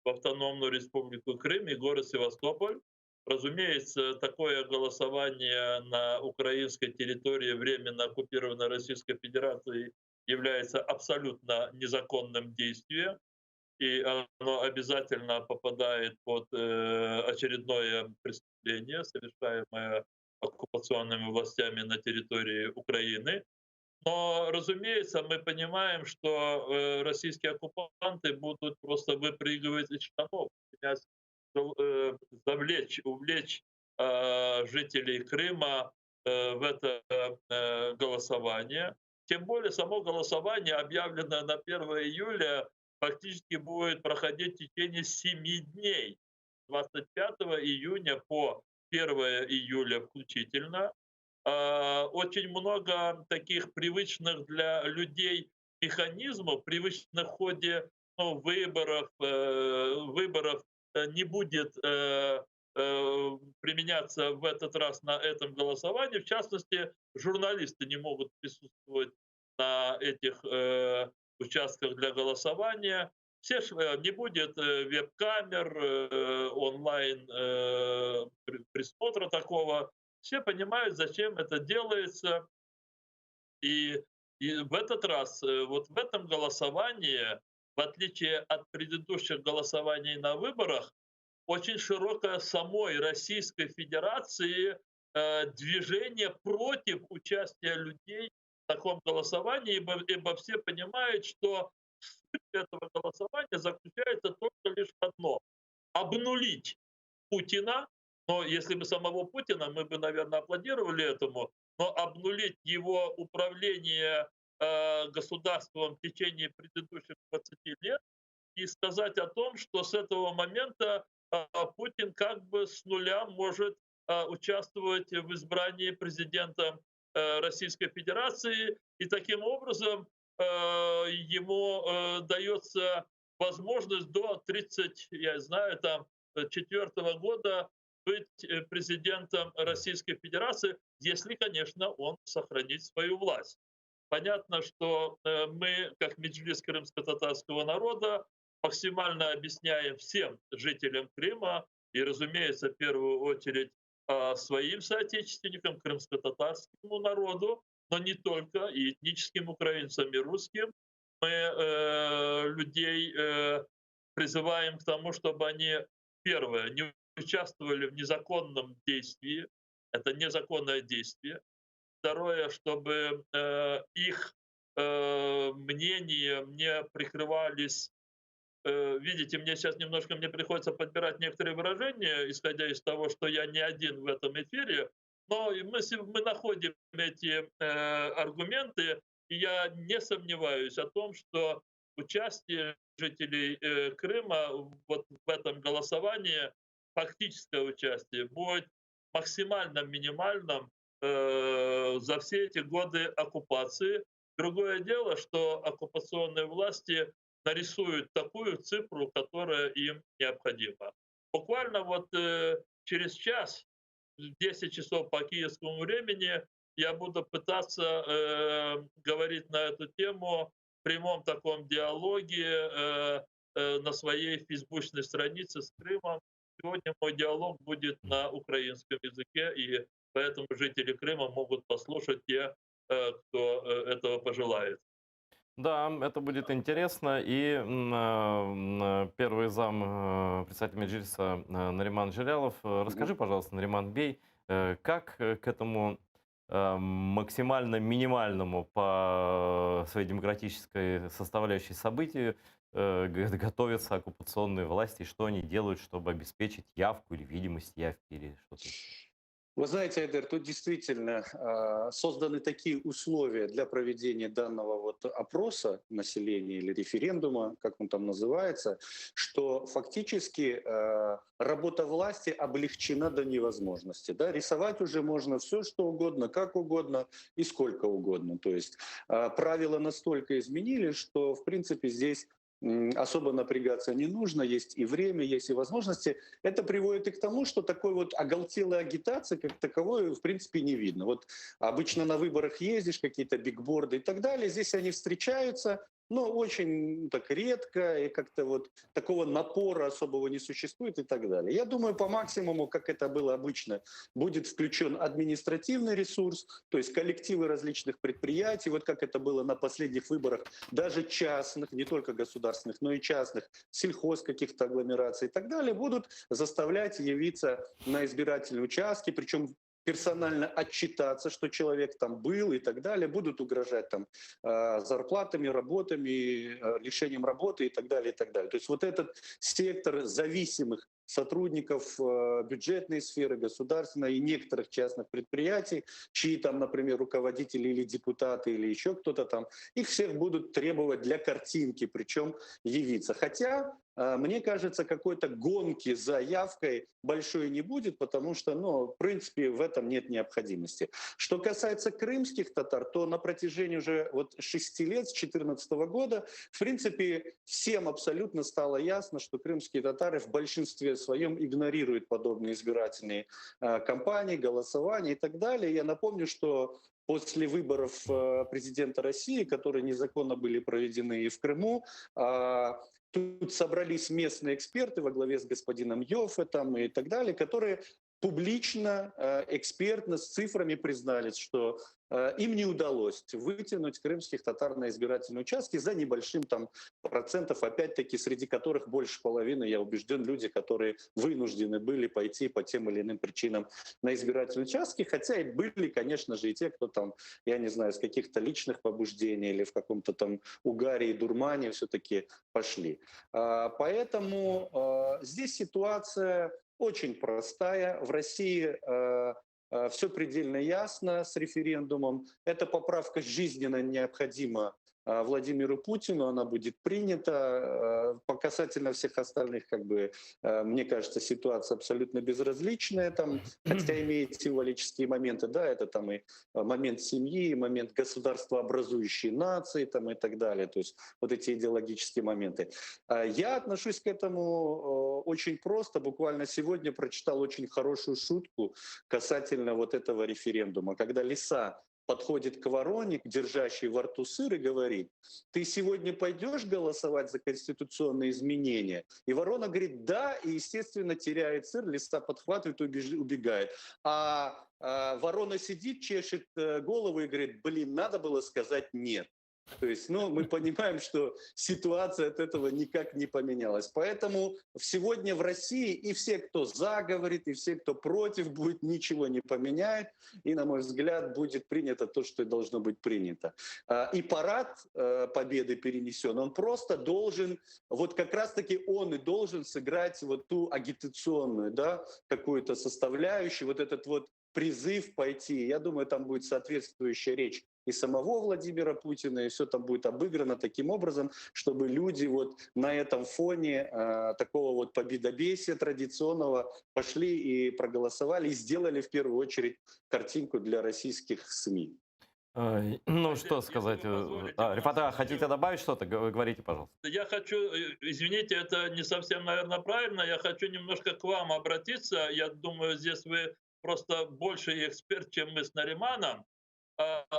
в Автономную Республику Крым и город Севастополь. Разумеется, такое голосование на украинской территории временно оккупированной Российской Федерацией является абсолютно незаконным действием, и оно обязательно попадает под очередное преступление, совершаемое оккупационными властями на территории Украины. Но, разумеется, мы понимаем, что российские оккупанты будут просто выпрыгивать из штанов, увлечь жителей Крыма в это голосование. Тем более само голосование, объявленное на 1 июля, фактически будет проходить в течение 7 дней, 25 июня по 1 июля включительно. Очень много таких привычных для людей механизмов, привычных в ходе выборов не будет применяться в этот раз на этом голосовании. В частности, журналисты не могут присутствовать на этих участках для голосования. Не будет веб-камер, онлайн присмотра такого. Все понимают, зачем это делается. И в этот раз, вот в этом голосовании, в отличие от предыдущих голосований на выборах, очень широкое самой Российской Федерации движение против участия людей в таком голосовании, ибо все понимают, что суть этого голосования заключается только лишь в одном — обнулить Путина. Но если бы самого Путина, мы бы, наверное, аплодировали этому, но обнулить его управление государством в течение предыдущих 20 лет и сказать о том, что с этого момента Путин как бы с нуля может участвовать в избрании президента Российской Федерации, и таким образом ему дается возможность до 34 года быть президентом Российской Федерации, если, конечно, он сохранит свою власть. Понятно, что мы, как Меджлис крымско-татарского народа, максимально объясняем всем жителям Крыма и, разумеется, в первую очередь своим соотечественникам, крымско-татарскому народу, но не только, и этническим украинцам, и русским. Мы людей призываем к тому, чтобы они, первое, не участвовали в незаконном действии, это незаконное действие. Второе, чтобы их мнения не прикрывались. Видите, мне сейчас немножко приходится подбирать некоторые выражения, исходя из того, что я не один в этом эфире, но мы находим эти аргументы, и я не сомневаюсь о том, что участие жителей Крыма вот в этом голосовании, фактическое участие, будет максимально минимальным за все эти годы оккупации. Другое дело, что оккупационные власти нарисуют такую цифру, которая им необходима. Буквально вот через час, в 10 часов по киевскому времени, я буду пытаться говорить на эту тему в прямом таком диалоге на своей фейсбучной странице с Крымом. Сегодня мой диалог будет на украинском языке, и поэтому жители Крыма могут послушать те, кто этого пожелает. Да, это будет интересно. И первый зам председателя Меджлиса Нариман Джелялов. Расскажи, пожалуйста, Нариман Бей, как к этому максимально минимальному по своей демократической составляющей событию готовятся оккупационные власти, и что они делают, чтобы обеспечить явку или видимость явки, или что-то? Вы знаете, Айдер, тут действительно созданы такие условия для проведения данного вот опроса населения или референдума, как он там называется, что фактически работа власти облегчена до невозможности. Да? Рисовать уже можно все, что угодно, как угодно и сколько угодно. То есть правила настолько изменили, что в принципе здесь особо напрягаться не нужно, есть и время, есть и возможности. Это приводит и к тому, что такой вот оголтелой агитации как таковой в принципе не видно. Вот обычно на выборах ездишь, какие-то бигборды и так далее, здесь они встречаются, но очень так редко, и как-то вот такого напора особого не существует и так далее. Я думаю, по максимуму, как это было обычно, будет включен административный ресурс, то есть коллективы различных предприятий, вот как это было на последних выборах, даже частных, не только государственных, но и частных, сельхоз каких-то агломераций и так далее, будут заставлять явиться на избирательные участки, причем персонально отчитаться, что человек там был и так далее, будут угрожать там зарплатами, работами, лишением работы и так далее, и так далее. То есть вот этот сектор зависимых сотрудников бюджетной сферы, государственной и некоторых частных предприятий, чьи там, например, руководители или депутаты или еще кто-то там, их всех будут требовать для картинки, причем явиться. Хотя мне кажется, какой-то гонки за явкой большой не будет, потому что, ну, в принципе, в этом нет необходимости. Что касается крымских татар, то на протяжении уже вот 6 лет, с 2014 года, в принципе, всем абсолютно стало ясно, что крымские татары в большинстве своем игнорируют подобные избирательные кампании, голосования и так далее. Я напомню, что после выборов президента России, которые незаконно были проведены и в Крыму, тут собрались местные эксперты во главе с господином Йоффе там, и так далее, которые публично, экспертно, с цифрами признались, что им не удалось вытянуть крымских татар на избирательные участки за небольшим там процентов, опять-таки, среди которых больше половины, я убежден, люди, которые вынуждены были пойти по тем или иным причинам на избирательные участки, хотя и были, конечно же, и те, кто там, я не знаю, с каких-то личных побуждений или в каком-то там угаре и дурмане все-таки пошли. Поэтому здесь ситуация очень простая. В России все предельно ясно с референдумом. Эта поправка жизненно необходима Владимиру Путину, она будет принята. По касательно всех остальных, как бы, мне кажется, ситуация абсолютно безразличная, там, хотя имеет символические моменты, да, это там и момент семьи, и момент государствообразующей нации, там, и так далее, то есть вот эти идеологические моменты. Я отношусь к этому очень просто. Буквально сегодня прочитал очень хорошую шутку касательно вот этого референдума, когда лиса подходит к вороне, держащей во рту сыр, и говорит: ты сегодня пойдешь голосовать за конституционные изменения? И ворона говорит: да, и, естественно, теряет сыр, лиса подхватывает и убегает. Ворона сидит, чешет голову и говорит: блин, надо было сказать нет. То есть, ну, мы понимаем, что ситуация от этого никак не поменялась. Поэтому сегодня в России и все, кто за говорит, и все, кто против будет, ничего не поменяет. И, на мой взгляд, будет принято то, что и должно быть принято. И парад Победы перенесен. Он просто должен, вот как раз-таки он и должен сыграть вот ту агитационную, да, какую-то составляющую, вот этот вот призыв пойти. Я думаю, там будет соответствующая речь и самого Владимира Путина, и все там будет обыграно таким образом, чтобы люди вот на этом фоне такого вот победобесия традиционного пошли и проголосовали, и сделали в первую очередь картинку для российских СМИ. Ну, что сказать? Рифат, хотите добавить что-то? Говорите, пожалуйста. Я хочу, извините, это не совсем, наверное, правильно, я хочу немножко к вам обратиться. Я думаю, здесь вы просто больше эксперт, чем мы с Нариманом.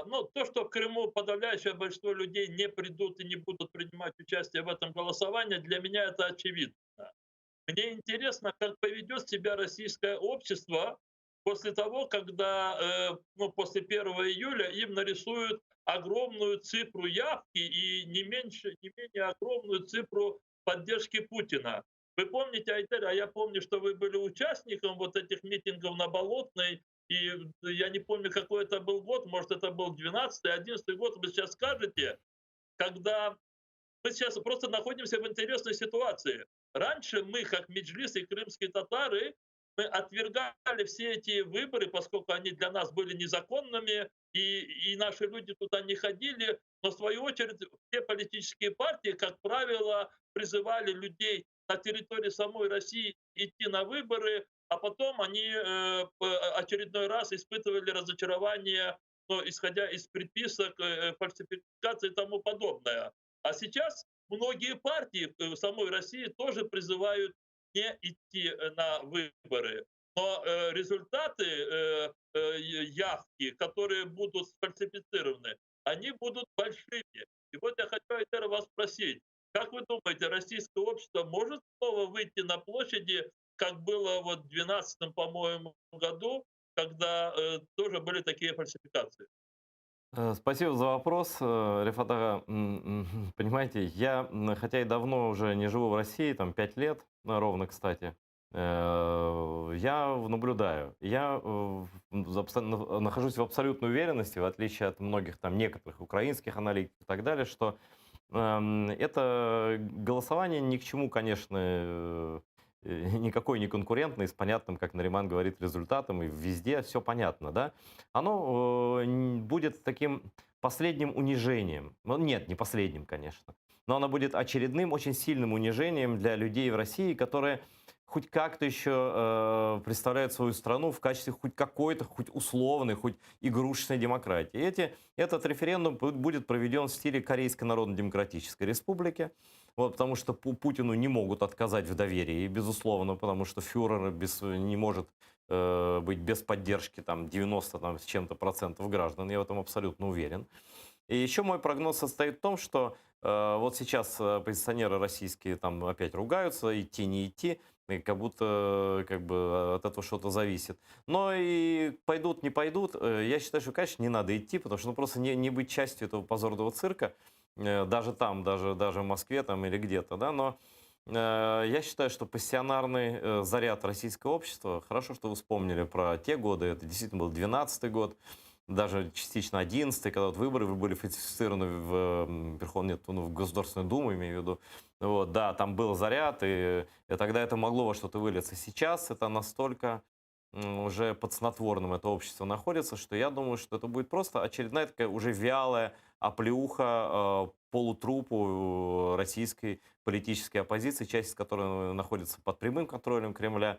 Ну, то, что в Крыму подавляющее большинство людей не придут и не будут принимать участие в этом голосовании, для меня это очевидно. Мне интересно, как поведет себя российское общество после того, когда, ну, после 1 июля им нарисуют огромную цифру явки и не менее огромную цифру поддержки Путина. Вы помните, Айдар, а я помню, что вы были участником вот этих митингов на Болотной, и я не помню, какой это был год, может, это был 12-11 год, вы сейчас скажете, когда мы сейчас просто находимся в интересной ситуации. Раньше мы, как меджлис и крымские татары, мы отвергали все эти выборы, поскольку они для нас были незаконными, и наши люди туда не ходили. Но в свою очередь все политические партии, как правило, призывали людей на территории самой России идти на выборы, а потом они очередной раз испытывали разочарование, ну, исходя из приписок, фальсификаций и тому подобное. А сейчас многие партии в самой России тоже призывают не идти на выборы. Но результаты явки, которые будут сфальсифицированы, они будут большими. И вот я хочу, Айтер, вас спросить, как вы думаете, российское общество может снова выйти на площади, как было вот в 2012, по-моему, году, когда тоже были такие фальсификации? Спасибо за вопрос, Рифат ага. Понимаете, я, хотя и давно уже не живу в России, там 5 лет, ровно, кстати, я наблюдаю. Я нахожусь в абсолютной уверенности, в отличие от многих там некоторых украинских аналитиков и так далее, что это голосование ни к чему, конечно, никакой не конкурентный, с понятным, как Нариман говорит, результатом, и везде все понятно, да, оно будет таким последним унижением. Ну, нет, не последним, конечно, но оно будет очередным очень сильным унижением для людей в России, которые хоть как-то еще представляют свою страну в качестве хоть какой-то, хоть условной, хоть игрушечной демократии. Этот референдум будет проведен в стиле Корейской Народно-Демократической Республики, вот, потому что Путину не могут отказать в доверии, безусловно, потому что фюрер не может быть без поддержки там, 90 там, с чем-то процентов граждан, я в этом абсолютно уверен. И еще мой прогноз состоит в том, что вот сейчас оппозиционеры российские там опять ругаются, идти, не идти, и как будто как бы от этого что-то зависит. Но и пойдут, не пойдут, я считаю, что, конечно, не надо идти, потому что ну, просто не быть частью этого позорного цирка, даже там, даже в Москве там, или где-то, да, но я считаю, что пассионарный заряд российского общества, хорошо, что вы вспомнили про те годы, это действительно был 12-й год, даже частично 11-й, когда вот выборы были фальсифицированы в Государственную Думу, имею в виду. Вот, да, там был заряд, и тогда это могло во что-то вылиться. Сейчас это настолько уже под снотворным это общество находится, что я думаю, что это будет просто очередная такая уже вялая оплеуха полутрупу российской политической оппозиции, часть из которой находится под прямым контролем Кремля,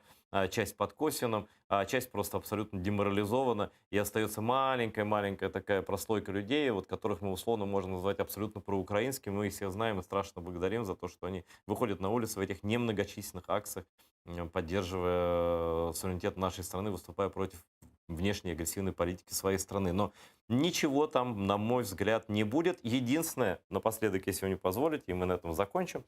часть под косвенным, а часть просто абсолютно деморализована, и остается маленькая такая прослойка людей, вот, которых мы условно можем назвать абсолютно проукраинскими. Мы их всех знаем и страшно благодарим за то, что они выходят на улицы в этих немногочисленных акциях, поддерживая суверенитет нашей страны, выступая против внешней агрессивной политики своей страны. Но ничего там, на мой взгляд, не будет. Единственное, напоследок, если вы не позволите, и мы на этом закончим,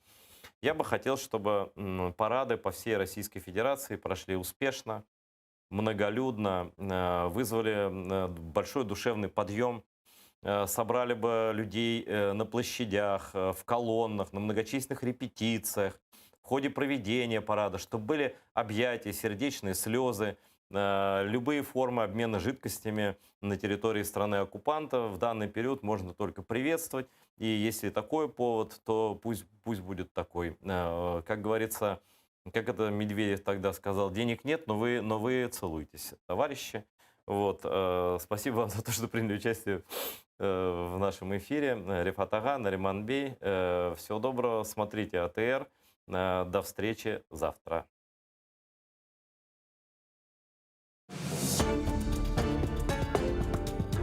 я бы хотел, чтобы парады по всей Российской Федерации прошли успешно, многолюдно, вызвали большой душевный подъем, собрали бы людей на площадях, в колоннах, на многочисленных репетициях, в ходе проведения парада, чтобы были объятия, сердечные слезы, любые формы обмена жидкостями на территории страны-оккупанта в данный период можно только приветствовать. И если такой повод, то пусть будет такой. Как говорится, как это Медведев тогда сказал, денег нет, но вы целуйтесь, товарищи. Вот. Спасибо вам за то, что приняли участие в нашем эфире. Рифат ага, Нариман Бей. Всего доброго, смотрите АТР. До встречи завтра.